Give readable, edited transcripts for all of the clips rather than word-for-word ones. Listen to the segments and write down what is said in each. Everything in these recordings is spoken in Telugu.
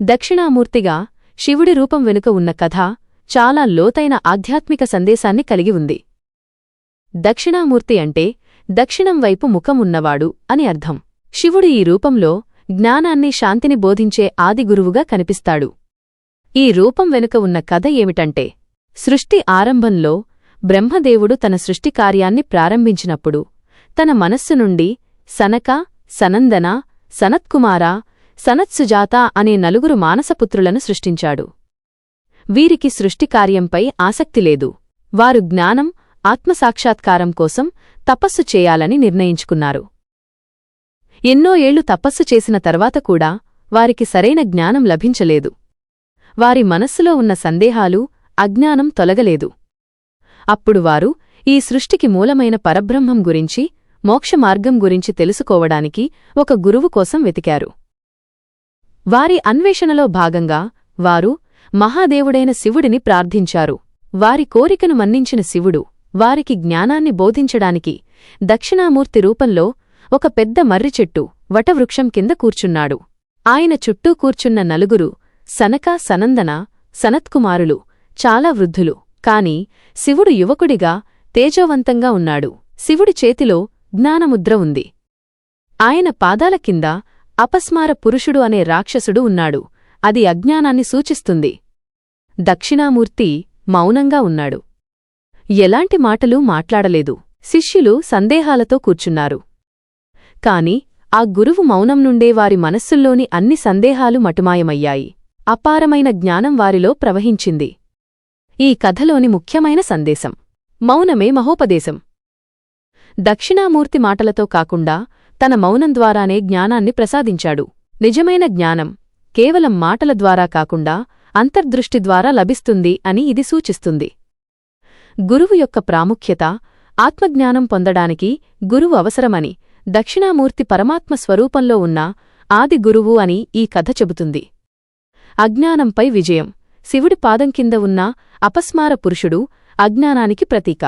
దక్షిణామూర్తిగా శివుడి రూపం వెనుక ఉన్న కథ చాలా లోతైన ఆధ్యాత్మిక సందేశాన్ని కలిగి ఉంది. దక్షిణామూర్తి అంటే దక్షిణం వైపు ముఖం ఉన్నవాడు అని అర్థం. శివుడు ఈ రూపంలో జ్ఞానాన్ని, శాంతిని బోధించే ఆది గురువుగా కనిపిస్తాడు. ఈ రూపం వెనుక ఉన్న కథ ఏమిటంటే, సృష్టి ఆరంభంలో బ్రహ్మదేవుడు తన సృష్టి కార్యాన్ని ప్రారంభించినప్పుడు తన మనస్సు నుండి సనక, సనందన, సనత్కుమార, సనత్సుజాత అనే నలుగురు మానసపుత్రులను సృష్టించాడు. వీరికి సృష్టి కార్యంపై ఆసక్తి లేదు. వారు జ్ఞానం, ఆత్మసాక్షాత్కారం కోసం తపస్సు చేయాలని నిర్ణయించుకున్నారు. ఎన్నో ఏళ్లు తపస్సు చేసిన తర్వాత కూడా వారికి సరైన జ్ఞానం లభించలేదు. వారి మనస్సులో ఉన్న సందేహాలు, అజ్ఞానం తొలగలేదు. అప్పుడు వారు ఈ సృష్టికి మూలమైన పరబ్రహ్మం గురించి, మోక్షమార్గం గురించి తెలుసుకోవడానికి ఒక గురువు కోసం వెతికారు. వారి అన్వేషణలో భాగంగా వారు మహాదేవుడైన శివుడిని ప్రార్థించారు. వారి కోరికను మన్నించిన శివుడు వారికి జ్ఞానాన్ని బోధించడానికి దక్షిణామూర్తి రూపంలో ఒక పెద్ద మర్రిచెట్టు, వటవృక్షం కింద కూర్చున్నాడు. ఆయన చుట్టూ కూర్చున్న నలుగురు సనక, సనందన, సనత్కుమారులు చాలా వృద్ధులు. కాని శివుడు యువకుడిగా, తేజోవంతంగా ఉన్నాడు. శివుడి చేతిలో జ్ఞానముద్ర ఉంది. ఆయన పాదాల కింద అపస్మార పురుషుడు అనే రాక్షసుడు ఉన్నాడు. అది అజ్ఞానాన్ని సూచిస్తుంది. దక్షిణామూర్తి మౌనంగా ఉన్నాడు. ఎలాంటి మాటలూ మాట్లాడలేదు. శిష్యులు సందేహాలతో కూర్చున్నారు. కాని ఆ గురువు మౌనం నుండే వారి మనస్సుల్లోని అన్ని సందేహాలు మటుమాయమయ్యాయి. అపారమైన జ్ఞానం వారిలో ప్రవహించింది. ఈ కథలోని ముఖ్యమైన సందేశం: మౌనమే మహోపదేశం. దక్షిణామూర్తి మాటలతో కాకుండా తన మౌనం ద్వారానే జ్ఞానాన్ని ప్రసాదించాడు. నిజమైన జ్ఞానం కేవలం మాటల ద్వారా కాకుండా అంతర్దృష్టి ద్వారా లభిస్తుంది అని ఇది సూచిస్తుంది. గురువు యొక్క ప్రాముఖ్యత: ఆత్మజ్ఞానం పొందడానికి గురువు అవసరమని, దక్షిణామూర్తి పరమాత్మ స్వరూపంలో ఉన్న ఆది గురువు అని ఈ కథ చెబుతుంది. అజ్ఞానంపై విజయం: శివుడి పాదం కింద ఉన్న అపస్మార పురుషుడు అజ్ఞానానికి ప్రతీక.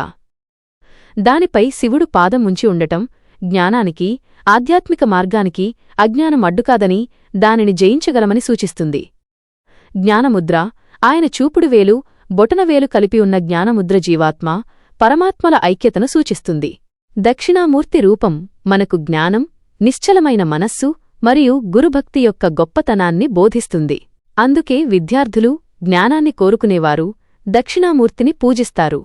దానిపై శివుడు పాదం ఉంచి ఉండటం జ్ఞానానికి, ఆధ్యాత్మిక మార్గానికి అజ్ఞానం అడ్డుకాదని, దానిని జయించగలమని సూచిస్తుంది. జ్ఞానముద్ర: ఆయన చూపుడు వేలు, బొటనవేలు కలిపి ఉన్న జ్ఞానముద్ర జీవాత్మ, పరమాత్మల ఐక్యతను సూచిస్తుంది. దక్షిణామూర్తి రూపం మనకు జ్ఞానం, నిశ్చలమైన మనస్సు మరియు గురుభక్తి యొక్క గొప్పతనాన్ని బోధిస్తుంది. అందుకే విద్యార్థులు, జ్ఞానాన్ని కోరుకునేవారు దక్షిణామూర్తిని పూజిస్తారు.